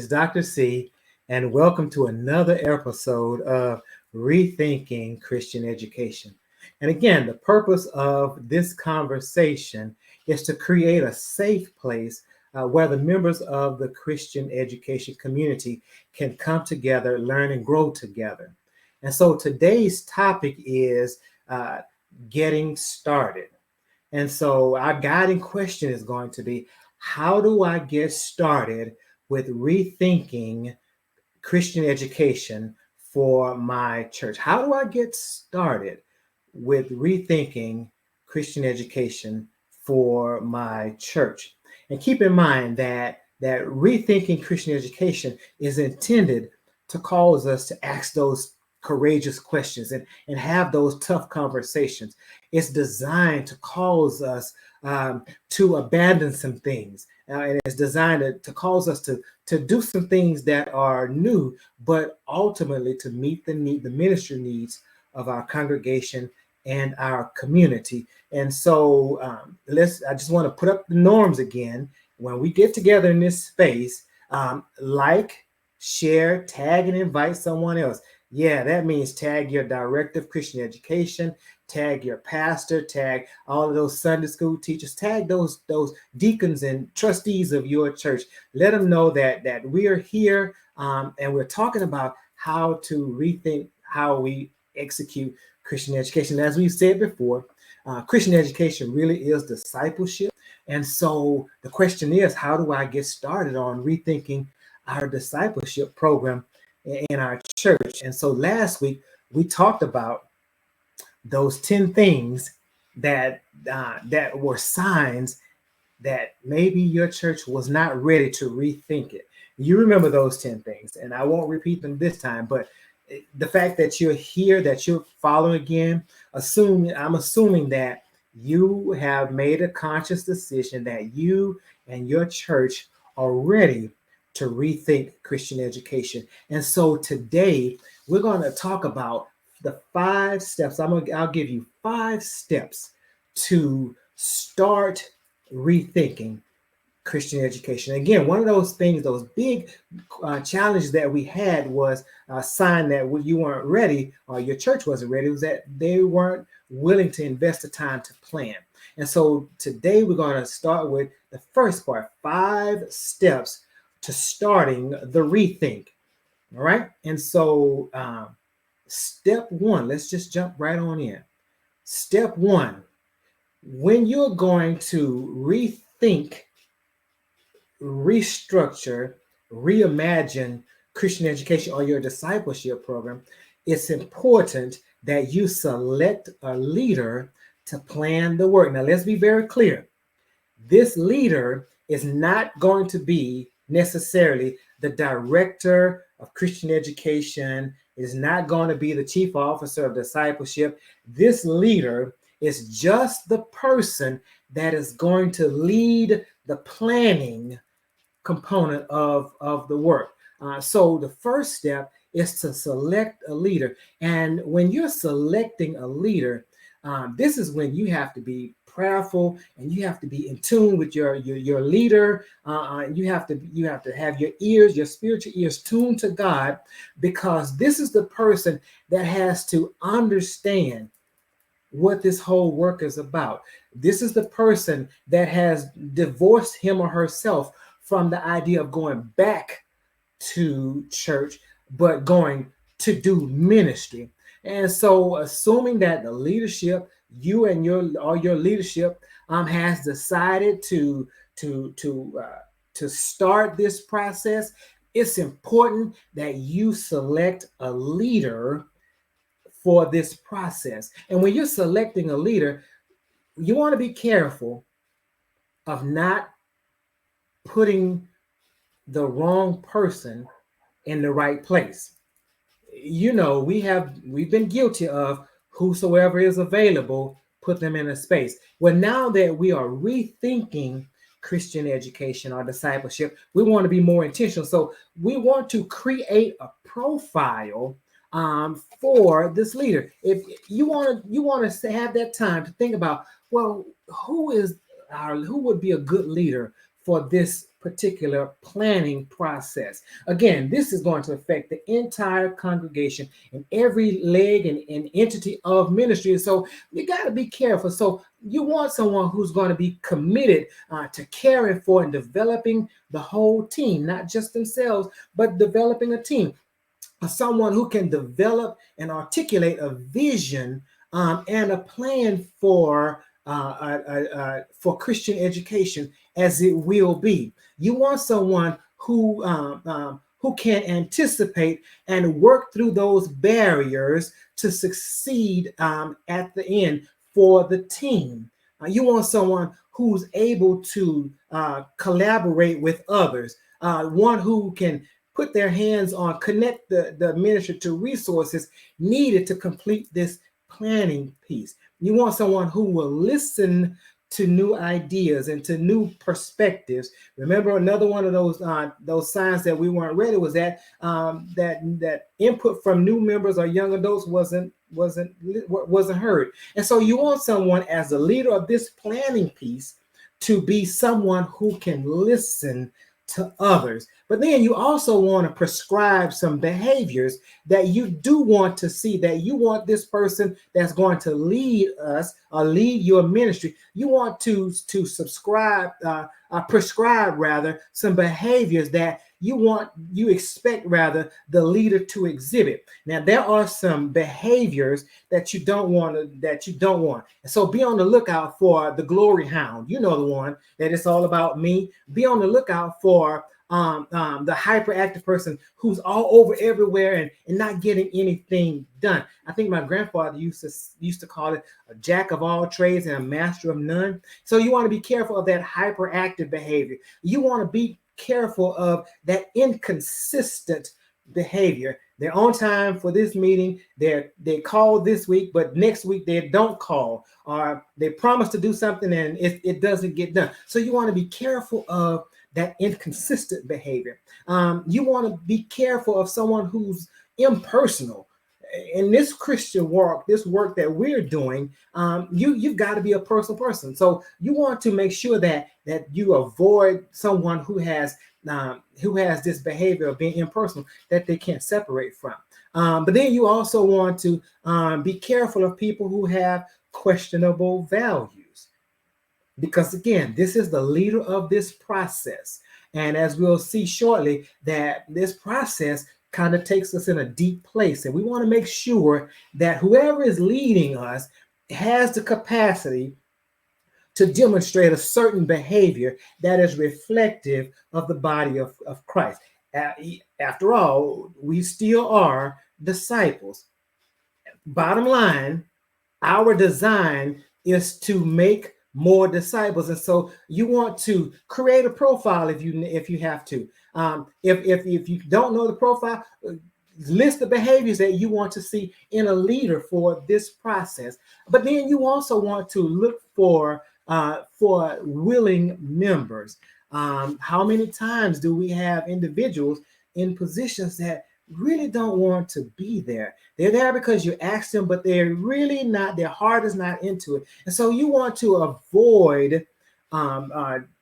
It's Dr. C, and welcome to another episode of Rethinking Christian Education. And again, the purpose of this conversation is to create a safe place where the members of the Christian education community can come together, learn, and grow together. And so today's topic is getting started. And so our guiding question is going to be, how do I get started with rethinking Christian education for my church? How do I get started with rethinking Christian education for my church? And keep in mind that rethinking Christian education is intended to cause us to ask those courageous questions and have those tough conversations. It's designed to cause us to abandon some things. And it's designed to cause us to do some things that are new, but ultimately to meet the ministry needs of our congregation and our community. And so I just want to put up the norms again. When we get together in this space, like, share, tag, and invite someone else. Yeah, that means tag your director of Christian education, tag your pastor, tag all of those Sunday school teachers, tag those deacons and trustees of your church. Let them know that we are here and we're talking about how to rethink how we execute Christian education. As we've said before, Christian education really is discipleship. And so the question is, how do I get started on rethinking our discipleship program in our church? And so last week we talked about those 10 things that were signs that maybe your church was not ready to rethink it. You remember those 10 things, and I won't repeat them this time, but the fact that you're here, that you're following again, I'm assuming that you have made a conscious decision that you and your church are ready to rethink Christian education. And so today we're going to talk about the 5 steps. I'll give you 5 steps to start rethinking Christian education. Again, one of those things, those big challenges that we had was a sign that you weren't ready, or your church wasn't ready, was that they weren't willing to invest the time to plan. And so today we're going to start with the first part, 5 steps to starting the rethink. All right. And so step 1, let's just jump right on in. Step 1, when you're going to rethink, restructure, reimagine Christian education or your discipleship program, it's important that you select a leader to plan the work. Now, let's be very clear. This leader is not going to be necessarily the director of Christian education, is not going to be the chief officer of discipleship. This leader is just the person that is going to lead the planning component of the work. So the first step is to select a leader. And when you're selecting a leader, this is when you have to be prayerful and you have to be in tune with your leader. You have to have your ears, your spiritual ears tuned to God, because this is the person that has to understand what this whole work is about. This is the person that has divorced him or herself from the idea of going back to church, but going to do ministry. And so assuming that the leadership, you and your leadership has decided to start this process, it's important that you select a leader for this process. And when you're selecting a leader, you want to be careful of not putting the wrong person in the right place. You know, we've been guilty of whosoever is available, put them in a space. Well, now that we are rethinking Christian education or discipleship, we want to be more intentional. So we want to create a profile for this leader. If you want to have that time to think about, well, who would be a good leader for this particular planning process. Again, this is going to affect the entire congregation and every leg and entity of ministry. So you got to be careful. So you want someone who's going to be committed to caring for and developing the whole team, not just themselves, but developing a team. Someone who can develop and articulate a vision and a plan for Christian education as it will be. You want someone who can anticipate and work through those barriers to succeed at the end for the team. You want someone who's able to collaborate with others, one who can put their hands on, connect the ministry to resources needed to complete this planning piece. You want someone who will listen to new ideas and to new perspectives. Remember, another one of those signs that we weren't ready was that that input from new members or young adults wasn't heard. And so you want someone as the leader of this planning piece to be someone who can listen to others. But then you also want to prescribe some behaviors that you do want to see, that you want this person that's going to lead us or lead your ministry. You want to prescribe rather some behaviors that you expect rather the leader to exhibit. Now there are some behaviors that you don't want. And so be on the lookout for the glory hound. You know, the one that it's all about me. Be on the lookout for the hyperactive person who's all over everywhere and not getting anything done. I think my grandfather used to call it a jack of all trades and a master of none. So you want to be careful of that hyperactive behavior. You want to be careful of that inconsistent behavior. They're on time for this meeting. They call this week, but next week they don't call, or they promise to do something and it doesn't get done. So you want to be careful of that inconsistent behavior. You want to be careful of someone who's impersonal. In this Christian walk, this work that we're doing, you've got to be a personal person. So you want to make sure that you avoid someone who has this behavior of being impersonal that they can't separate from. But then you also want to be careful of people who have questionable values. Because again, this is the leader of this process. And as we'll see shortly, that this process kind of takes us in a deep place. And we want to make sure that whoever is leading us has the capacity to demonstrate a certain behavior that is reflective of the body of Christ. After all, we still are disciples. Bottom line, our design is to make more disciples, and so you want to create a profile if you have to. If you don't know the profile, list the behaviors that you want to see in a leader for this process. But then you also want to look for willing members. How many times do we have individuals in positions that really don't want to be there? They're there because you asked them, but they're really not, their heart is not into it. And so you want to avoid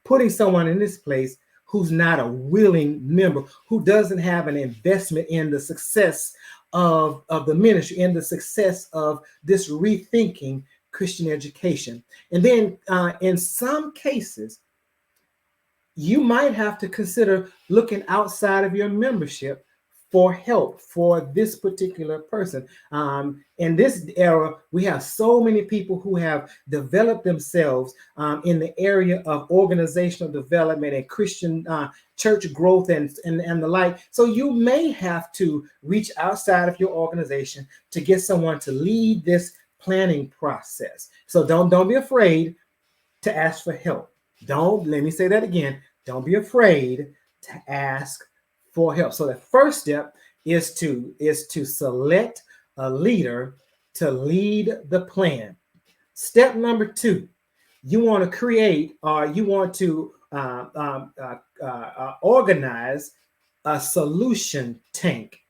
putting someone in this place who's not a willing member, who doesn't have an investment in the success of the ministry, in the success of this rethinking Christian education. And then in some cases, you might have to consider looking outside of your membership for help for this particular person. In this era, we have so many people who have developed themselves in the area of organizational development and Christian church growth and the like. So you may have to reach outside of your organization to get someone to lead this planning process. So don't be afraid to ask for help. Let me say that again. Don't be afraid to ask for help. So the first step is to select a leader to lead the plan. Step number 2, you want to create, or you want to organize a solution tank.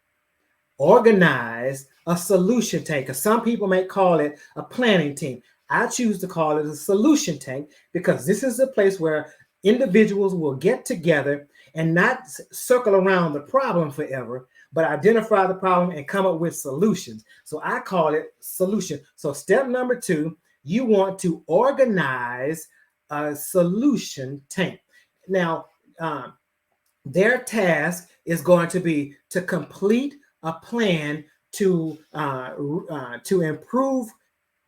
Organize a solution tank. Some people may call it a planning team. I choose to call it a solution tank because this is a place where individuals will get together and not circle around the problem forever, but identify the problem and come up with solutions. So I call it solution. So step number 2, you want to organize a solution tank. Now, their task is going to be to complete a plan to improve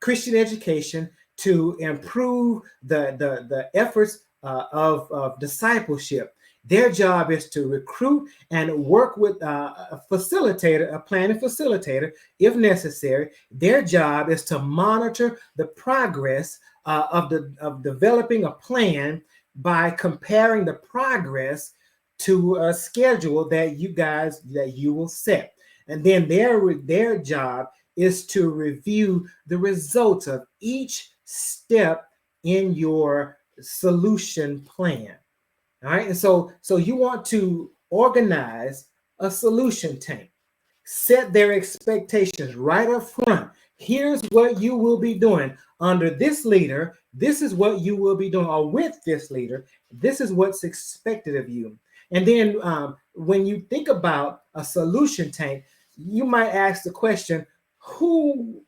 Christian education, to improve the efforts of discipleship. Their job is to recruit and work with a facilitator, a planning facilitator, if necessary. Their job is to monitor the progress of developing a plan by comparing the progress to a schedule that you will set. And then their job is to review the results of each step in your solution plan. All right. And so you want to organize a solution tank, set their expectations right up front. Here's what you will be doing under this leader. This is what you will be doing, or with this leader. This is what's expected of you. And then when you think about a solution tank, you might ask the question, who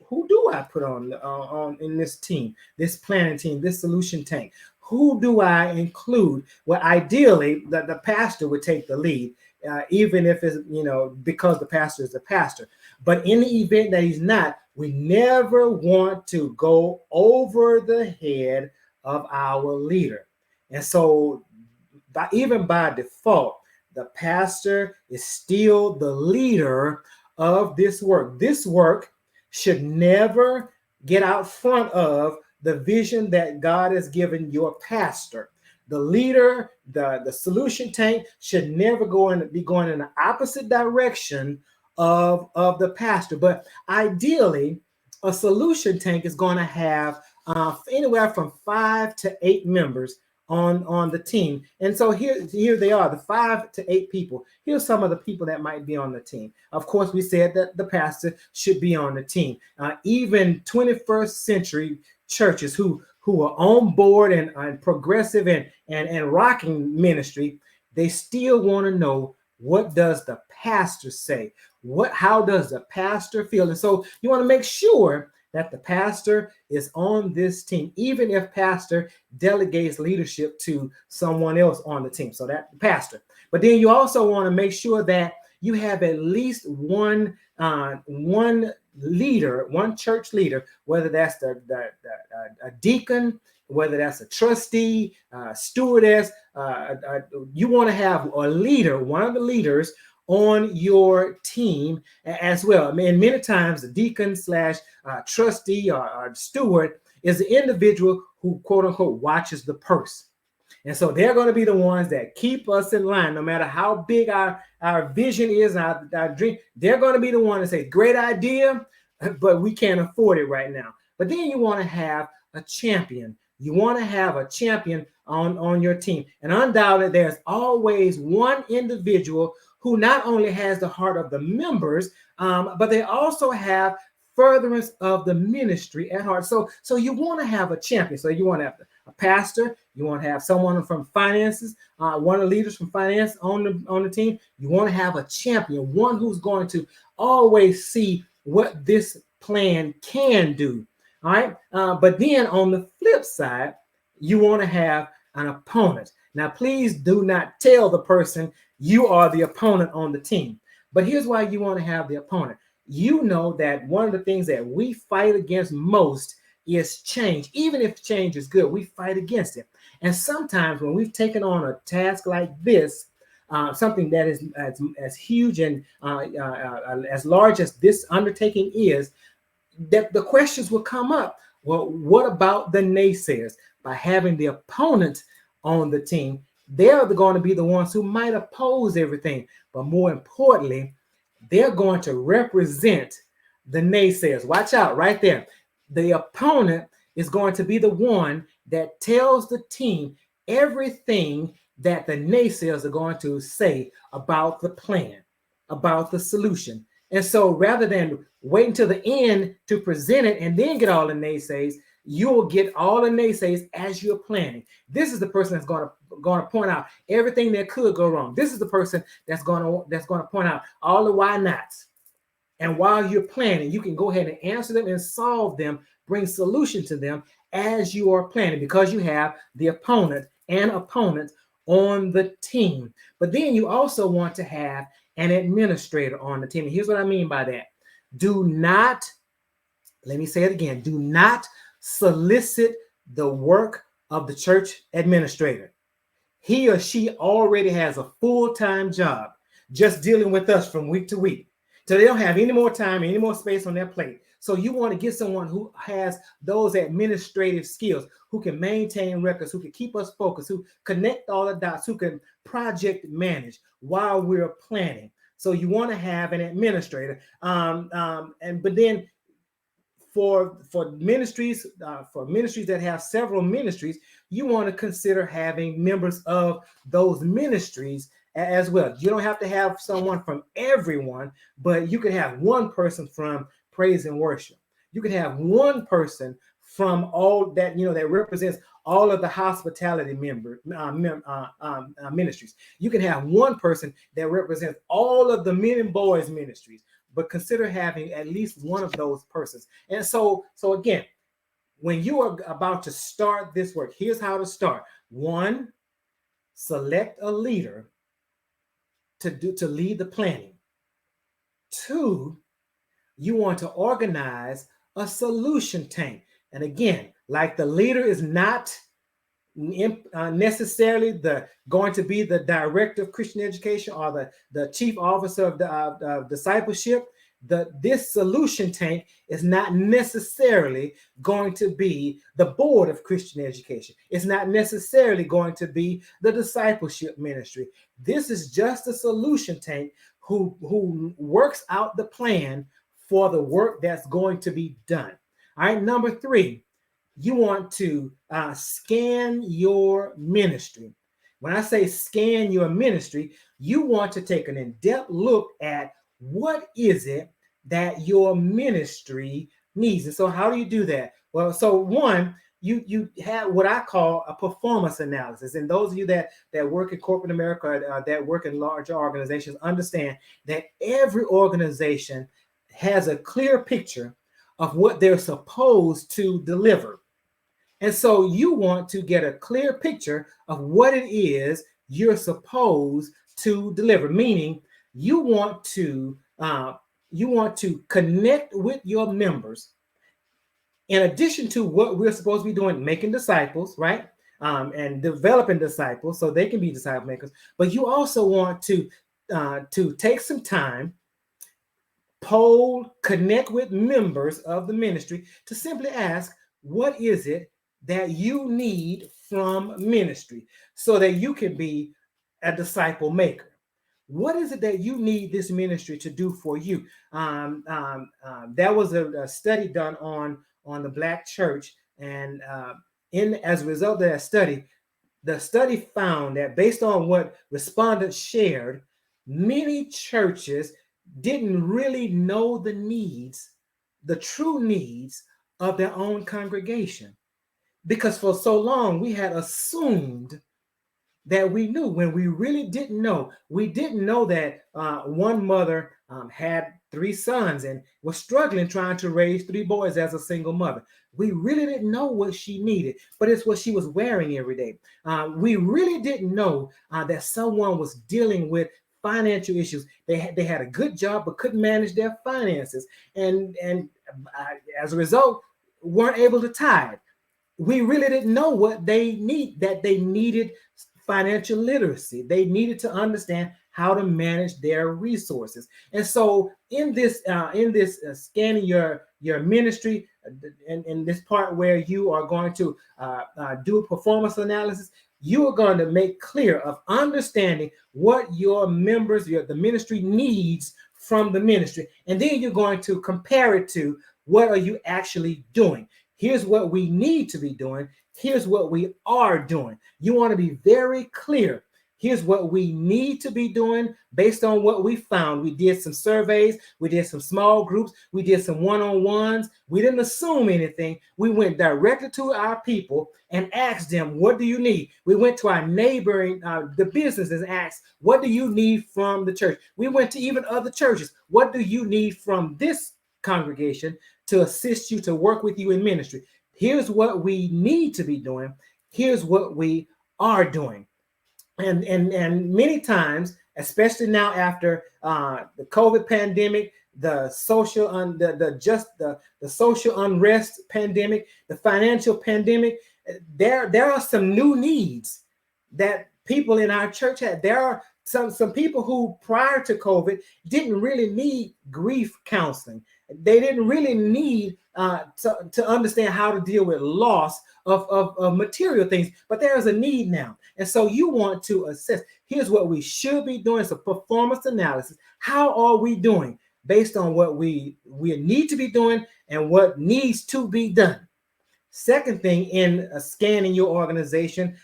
do I put on in this team, this planning team, this solution tank? Who do I include? Well, ideally, the pastor would take the lead, even if it's, because the pastor is the pastor. But in the event that he's not, we never want to go over the head of our leader. And so even by default, the pastor is still the leader of this work. This work should never get out front of the vision that God has given your pastor. The leader, the solution tank should never be going in the opposite direction of the pastor. But ideally, a solution tank is going to have anywhere from 5 to 8 members on the team. And so here they are, the 5 to 8 people. Here's some of the people that might be on the team. Of course, we said that the pastor should be on the team. Even 21st century churches who are on board and progressive and rocking ministry, they still want to know, what does the pastor say? How does the pastor feel? And so you want to make sure that the pastor is on this team, even if pastor delegates leadership to someone else on the team. So that pastor. But then you also want to make sure that you have at least one leader, one church leader, whether that's a deacon, whether that's a trustee, stewardess. You want to have a leader, one of the leaders on your team as well. I mean, many times the deacon / trustee or steward is the individual who, quote unquote, watches the purse. And so they're going to be the ones that keep us in line, no matter how big our vision is, our dream. They're going to be the one to say, great idea, but we can't afford it right now. But then you want to have a champion. You want to have a champion on your team. And undoubtedly, there's always one individual who not only has the heart of the members, but they also have furtherance of the ministry at heart. So you want to have a champion. So you want to have a pastor. You want to have someone from finances, one of the leaders from finance on the team. You want to have a champion, one who's going to always see what this plan can do. All right. But then on the flip side, you want to have an opponent. Now, please do not tell the person you are the opponent on the team. But here's why you want to have the opponent. You know that one of the things that we fight against most is change. Even if change is good, we fight against it. And sometimes when we've taken on a task like this, something that is as huge and as large as this undertaking is, that the questions will come up. Well, what about the naysayers? By having the opponent on the team, they're going to be the ones who might oppose everything. But more importantly, they're going to represent the naysayers. Watch out right there. The opponent is going to be the one that tells the team everything that the naysayers are going to say about the plan, about the solution. And so rather than wait until the end to present it and then get all the naysays, You will get all the naysays as you're planning. This is the person that's going to point out everything that could go wrong. This is the person that's going to point out all the why nots. And while you're planning, you can go ahead and answer them and solve them, bring solution to them as you are planning, because you have the opponent and opponents on the team. But then you also want to have an administrator on the team. And here's what I mean by that. Do not, let me say it again, do not solicit the work of the church administrator. He or she already has a full-time job just dealing with us from week to week. So they don't have any more time, any more space on their plate. So you want to get someone who has those administrative skills, who can maintain records, who can keep us focused, who connect all the dots, who can project manage while we're planning. So you want to have an administrator. But then for ministries that have several ministries, you want to consider having members of those ministries as well. You don't have to have someone from everyone, but you can have one person from praise and worship. You can have one person from all that, that represents all of the hospitality ministries. You can have one person that represents all of the men and boys ministries, but consider having at least one of those persons. And so again, when you are about to start this work, here's how to start. 1, select a leader to lead the planning. 2, you want to organize a solution tank. And again, like the leader is not necessarily going to be the director of Christian education or the chief officer of discipleship. This solution tank is not necessarily going to be the board of Christian education. It's not necessarily going to be the discipleship ministry. This is just a solution tank who works out the plan for the work that's going to be done. All right, number 3, you want to scan your ministry. When I say scan your ministry, you want to take an in-depth look at what is it that your ministry needs. And so how do you do that? Well, so 1, you have what I call a performance analysis. And those of you that work in corporate America, that work in larger organizations, understand that every organization has a clear picture of what they're supposed to deliver. And so you want to get a clear picture of what it is you're supposed to deliver, meaning you want to connect with your members. In addition to what we're supposed to be doing, making disciples, right? And developing disciples so they can be disciple makers. But you also want to take some time, connect with members of the ministry to simply ask, what is it that you need from ministry so that you can be a disciple maker? What is it that you need this ministry to do for you? There was a study done on the Black church, and as a result of that study, the study found that based on what respondents shared, many churches didn't really know the true needs of their own congregation, because for so long we had assumed that we knew when we really didn't know. We didn't know that one mother had 3 sons and was struggling trying to raise 3 boys as a single mother. We really didn't know what she needed, but it's what she was wearing every day. We really didn't know that someone was dealing with financial issues. They had a good job but couldn't manage their finances, and as a result weren't able to tithe. We really didn't know what they needed financial literacy. They needed to understand how to manage their resources. And so in this scanning your ministry, in this part where you are going to do a performance analysis, you are going to make clear of understanding what your members, the ministry needs from the ministry. And then you're going to compare it to what are you actually doing. Here's what we need to be doing. Here's what we are doing. You want to be very clear. Here's what we need to be doing based on what we found. We did some surveys, we did some small groups, we did some one-on-ones. We didn't assume anything. We went directly to our people and asked them, what do you need? We went to our neighboring, the businesses, and asked, what do you need from the church? We went to even other churches. What do you need from this congregation to assist you, to work with you in ministry? Here's what we need to be doing. Here's what we are doing. And many times, especially now after the COVID pandemic, the social the social unrest pandemic, the financial pandemic, there are some new needs that people in our church had. There are some people who prior to COVID didn't really need grief counseling. They didn't really need to understand how to deal with loss of material things, but there is a need now. And so you want to assess, here's what we should be doing. It's a performance analysis. How are we doing based on what we need to be doing and what needs to be done? Second thing in scanning your organization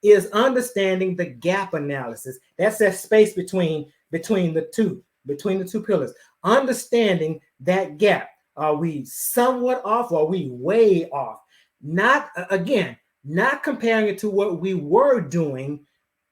is understanding the gap analysis. That's that space between the two pillars. Understanding that gap. Are we somewhat off, or are we way off? Not comparing it to what we were doing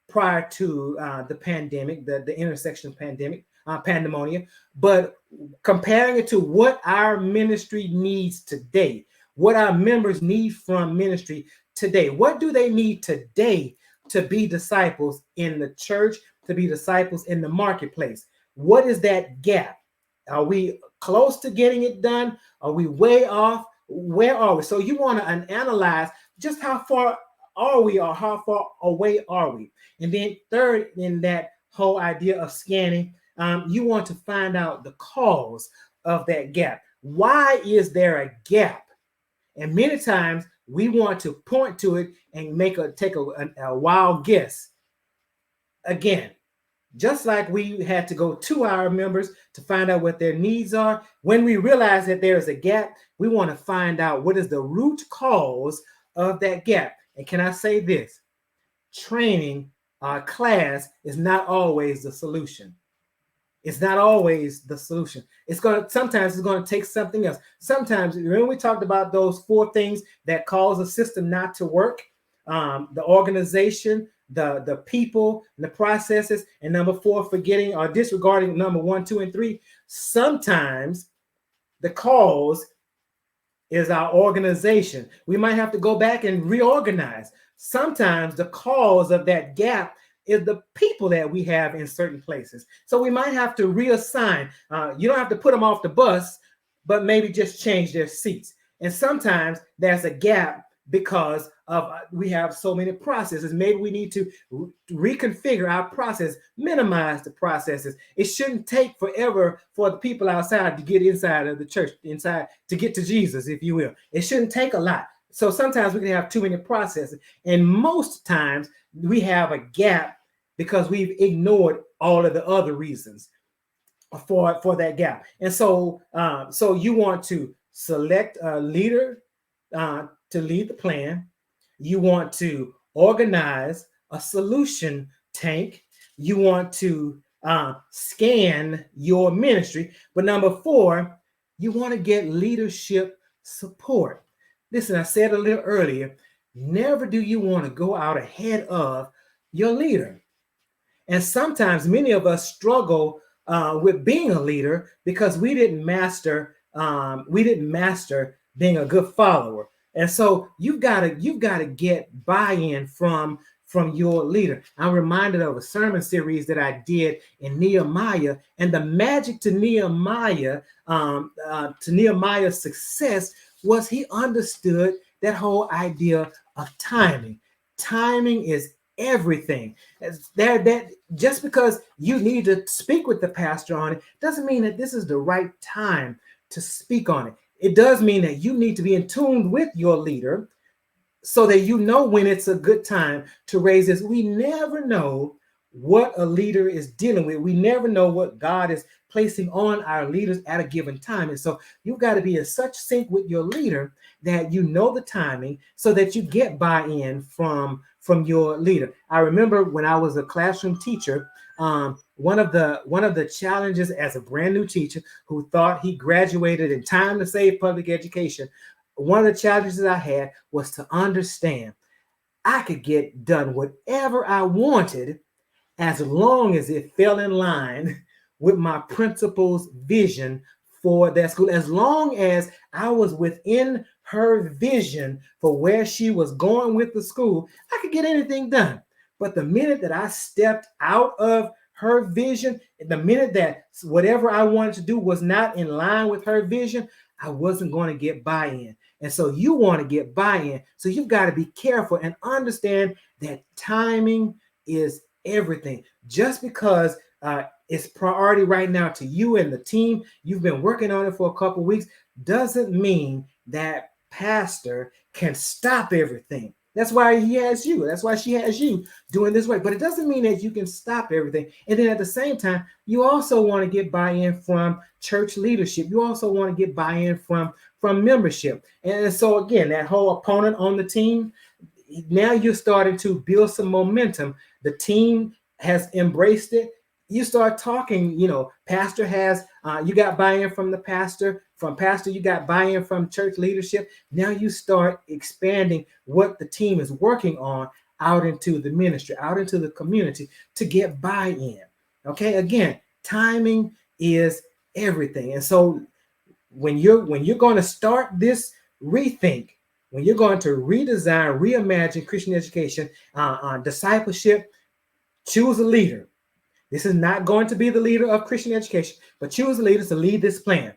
prior to the pandemic, the intersection pandemic, pandemonium, but comparing it to what our ministry needs today, what our members need from ministry today. What do they need today to be disciples in the church, to be disciples in the marketplace? What is that gap? Are we close to getting it done? Are we way off? Where are we? So you want to analyze just how far are we, or how far away are we? And then third, in that whole idea of scanning, you want to find out the cause of that gap. Why is there a gap? And many times we want to point to it and take a wild guess. Again, just like we had to go to our members to find out what their needs are, when we realize that there is a gap, we want to find out what is the root cause of that gap. And can I say this? Training, class is not always the solution. It's not always the solution. Sometimes it's going to take something else. Sometimes, when we talked about those 4 things that cause a system not to work, the organization, the people, and the processes, and number 4, forgetting or disregarding number 1, 2, and 3. Sometimes the cause is our organization. We might have to go back and reorganize. Sometimes the cause of that gap is the people that we have in certain places. So we might have to reassign. You don't have to put them off the bus, but maybe just change their seats. And sometimes there's a gap because of we have so many processes. Maybe we need to reconfigure our process, minimize the processes. It shouldn't take forever for the people outside to get inside of the church, inside to get to Jesus, if you will. It shouldn't take a lot. So sometimes we can have too many processes. And most times we have a gap because we've ignored all of the other reasons for that gap. And so you want to select a leader to lead the plan. You want to organize a solution tank. You want to scan your ministry. But number 4, you want to get leadership support. Listen, I said a little earlier, never do you want to go out ahead of your leader. And sometimes many of us struggle with being a leader because we didn't master being a good follower. And so you've got to get buy-in from your leader. I'm reminded of a sermon series that I did in Nehemiah, and the magic to Nehemiah's success was he understood that whole idea of timing. Timing is everything. That just because you need to speak with the pastor on it doesn't mean that this is the right time to speak on it. It does mean that you need to be in tune with your leader so that you know when it's a good time to raise this. We never know what a leader is dealing with. We never know what God is placing on our leaders at a given time. And so you've got to be in such sync with your leader that you know the timing so that you get buy-in from your leader. I remember when I was a classroom teacher, one of the challenges as a brand new teacher who thought he graduated in time to save public education, one of the challenges I had was to understand I could get done whatever I wanted as long as it fell in line with my principal's vision for that school, as long as I was within her vision for where she was going with the school, I could get anything done. But the minute that I stepped out of her vision, the minute that whatever I wanted to do was not in line with her vision, I wasn't going to get buy-in. And so you want to get buy-in. So you've got to be careful and understand that timing is everything. Just because it's priority right now to you and the team, you've been working on it for a couple weeks, doesn't mean that pastor can stop everything. That's why he has you. That's why she has you doing this work. But it doesn't mean that you can stop everything. And then at the same time, you also want to get buy-in from church leadership. You also want to get buy-in from membership. And so again, that whole opponent on the team, now you're starting to build some momentum. The team has embraced it. You start talking, pastor has, you got buy-in from the pastor. From pastor, you got buy-in from church leadership. Now you start expanding what the team is working on out into the ministry, out into the community to get buy-in. Okay, again, timing is everything. And so when you're going to start this rethink, when you're going to redesign, reimagine Christian education, discipleship, choose a leader. This is not going to be the leader of Christian education, but choose a leader to lead this plan.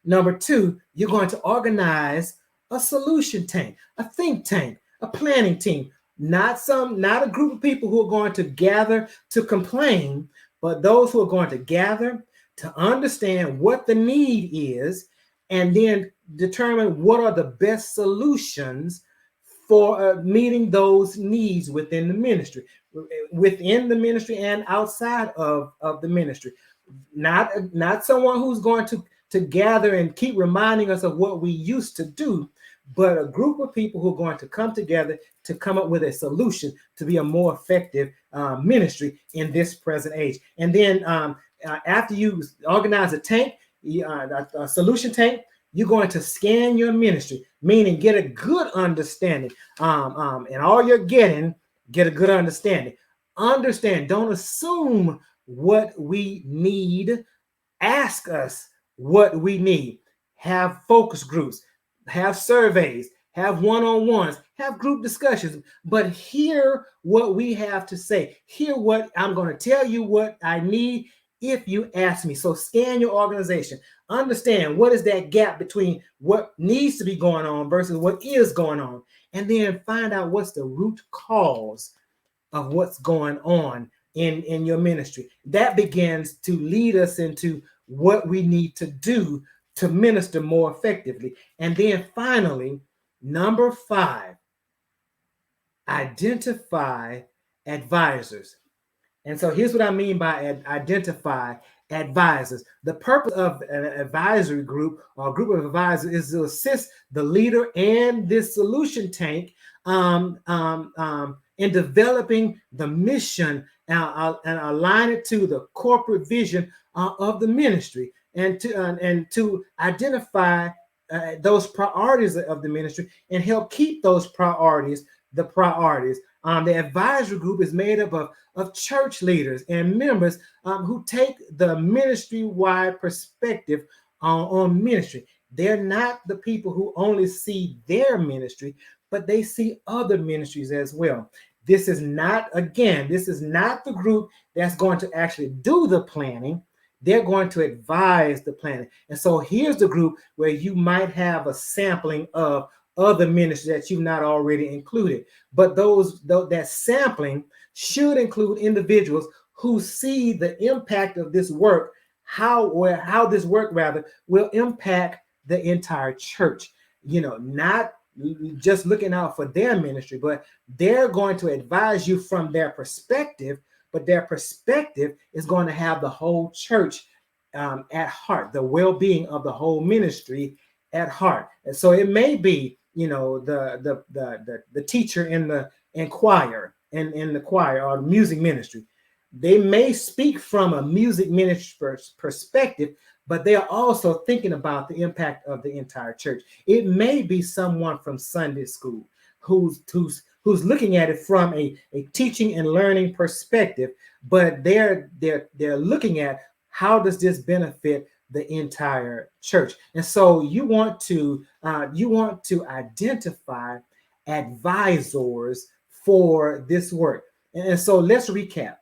Number two, you're going to organize a solution tank, a think tank, a planning team. Not a group of people who are going to gather to complain, but those who are going to gather to understand what the need is and then determine what are the best solutions for meeting those needs within the ministry and outside of the ministry. Not someone who's going to gather and keep reminding us of what we used to do, but a group of people who are going to come together to come up with a solution to be a more effective ministry in this present age. And then after you organize a tank, a solution tank, you're going to scan your ministry, meaning get a good understanding. And all you're getting, get a good understanding. Understand, don't assume what we need. Ask us what we need. Have focus groups, have surveys, have one-on-ones, have group discussions, but hear what we have to say. Hear what I'm going to tell you what I need if you ask me. So scan your organization. Understand what is that gap between what needs to be going on versus what is going on. And then find out what's the root cause of what's going on in your ministry. That begins to lead us into what we need to do to minister more effectively. And then finally, number 5, identify advisors. And so here's what I mean by identify advisors. The purpose of an advisory group or a group of advisors is to assist the leader and this solution tank in developing the mission and align it to the corporate vision of the ministry, and to identify those priorities of the ministry and help keep those priorities the priorities. The advisory group is made up of church leaders and members who take the ministry-wide perspective on ministry. They're not the people who only see their ministry, but they see other ministries as well. This is not the group that's going to actually do the planning. They're going to advise the planning. And so here's the group where you might have a sampling of other ministries that you've not already included. But that sampling should include individuals who see the impact of this work, how this work will impact the entire church. Not just looking out for their ministry, but they're going to advise you from their perspective but their perspective is going to have the whole church at heart, the well-being of the whole ministry at heart. And so it may be, the teacher in the choir, in the choir or the music ministry. They may speak from a music ministry perspective, but they are also thinking about the impact of the entire church. It may be someone from Sunday school who's looking at it from a teaching and learning perspective, but they're looking at how does this benefit the entire church. And so you want to identify advisors for this work. And so let's recap.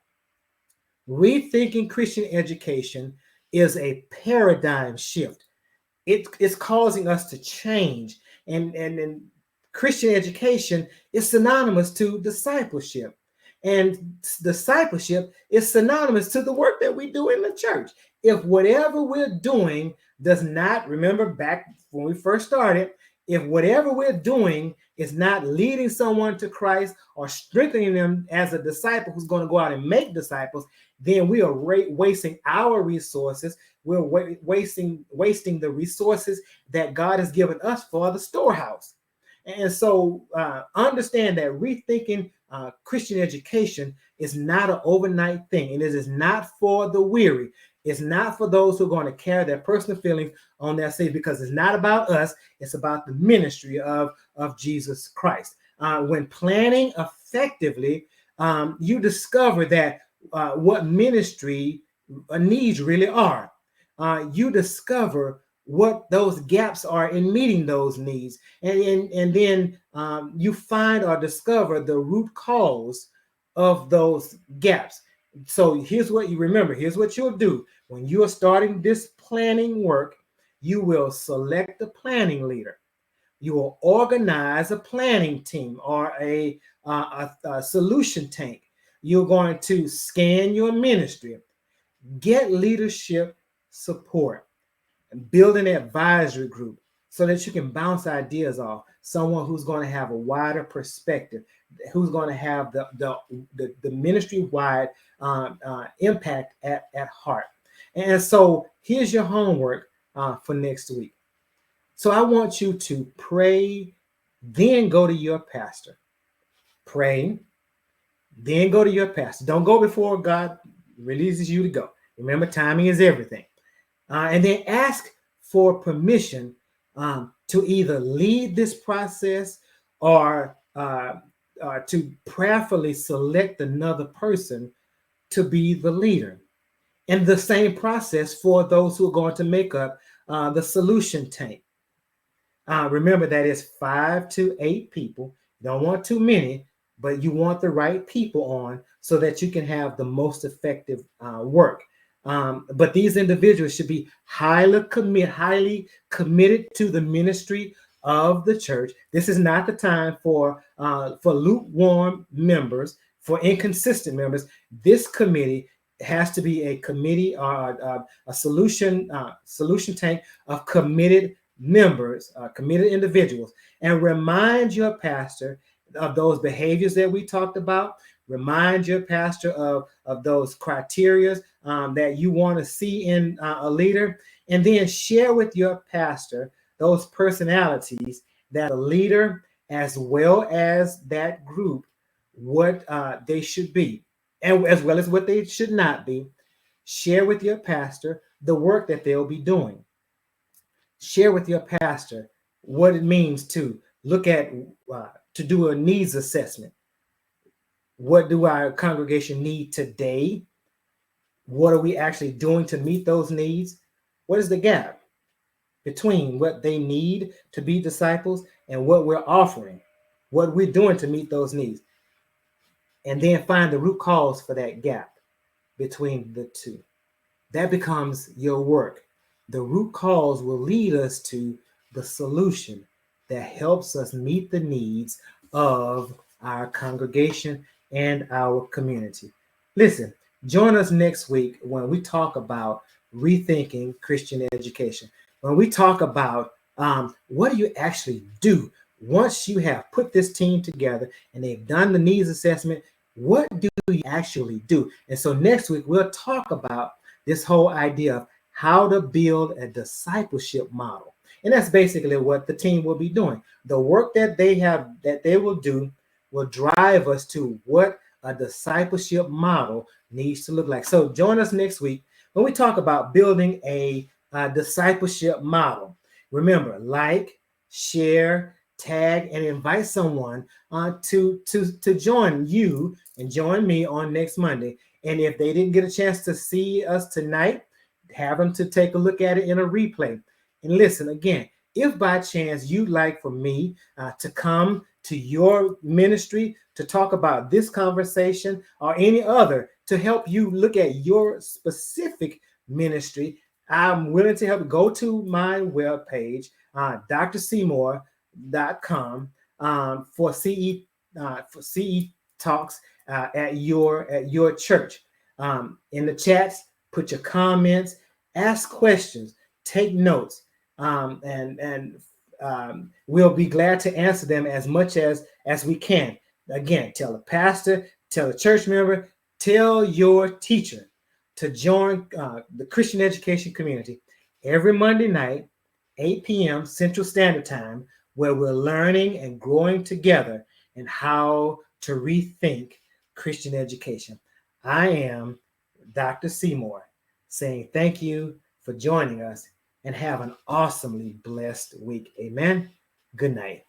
Rethinking Christian education is a paradigm shift. It's causing us to change. And Christian education is synonymous to discipleship. And discipleship is synonymous to the work that we do in the church. If whatever we're doing does not, remember back when we first started, if whatever we're doing is not leading someone to Christ or strengthening them as a disciple who's going to go out and make disciples, then we are wasting our resources. We're wasting the resources that God has given us for the storehouse. And so understand that rethinking Christian education is not an overnight thing. And it is not for the weary. It's not for those who are going to carry their personal feelings on their sleeve, because it's not about us. It's about the ministry of Jesus Christ. When planning effectively, you discover that what ministry needs really are. You discover what those gaps are in meeting those needs. And then you find or discover the root cause of those gaps. So here's what you remember. Here's what you'll do. When you are starting this planning work, you will select a planning leader. You will organize a planning team or a solution tank. You're going to scan your ministry, get leadership support, and build an advisory group so that you can bounce ideas off. Someone who's going to have a wider perspective, who's going to have the ministry-wide impact at heart. And so here's your homework for next week. So I want you to pray, then go to your pastor. Pray, then go to your pastor. Don't go before God releases you to go. Remember, timing is everything. And then ask for permission to either lead this process or to prayerfully select another person to be the leader. And the same process for those who are going to make up the solution tank. Remember that it's 5 to 8 people. You don't want too many, but you want the right people on so that you can have the most effective work. But these individuals should be highly committed to the ministry of the church. This is not the time for lukewarm members, for inconsistent members. This committee has to be a committee or a solution tank of committed members, committed individuals. And remind your pastor of those behaviors that we talked about. Remind your pastor of those criteria that you want to see in a leader, and then share with your pastor those personalities that a leader, as well as that group, what they should be, and as well as what they should not be. Share with your pastor the work that they'll be doing. Share with your pastor what it means to look at, to do a needs assessment. What do our congregation need today? What are we actually doing to meet those needs? What is the gap between what they need to be disciples and what we're offering, what we're doing to meet those needs? And then find the root cause for that gap between the two. That becomes your work. The root cause will lead us to the solution that helps us meet the needs of our congregation and our community. Listen, join us next week when we talk about rethinking Christian education. When we talk about what do you actually do once you have put this team together and they've done the needs assessment, What do you actually do? And so next week, we'll talk about this whole idea of how to build a discipleship model. And that's basically what the team will be doing. The work that they will do will drive us to what a discipleship model needs to look like. So join us next week when we talk about building a discipleship model. Remember, like, share, tag, and invite someone to join you and join me on next Monday. And if they didn't get a chance to see us tonight, have them to take a look at it in a replay. And listen again, if by chance you'd like for me to come to your ministry to talk about this conversation or any other to help you look at your specific ministry, I'm willing to help. Go to my webpage, drseymour.com, for CE talks at your church. In the chats, put your comments, ask questions, take notes, and we'll be glad to answer them as much as we can. Again, tell a pastor, tell a church member, tell your teacher to join the Christian education community every Monday night, 8 p.m. Central Standard Time, where we're learning and growing together in how to rethink Christian education. I am Dr. Seymour saying thank you for joining us and have an awesomely blessed week. Amen. Good night.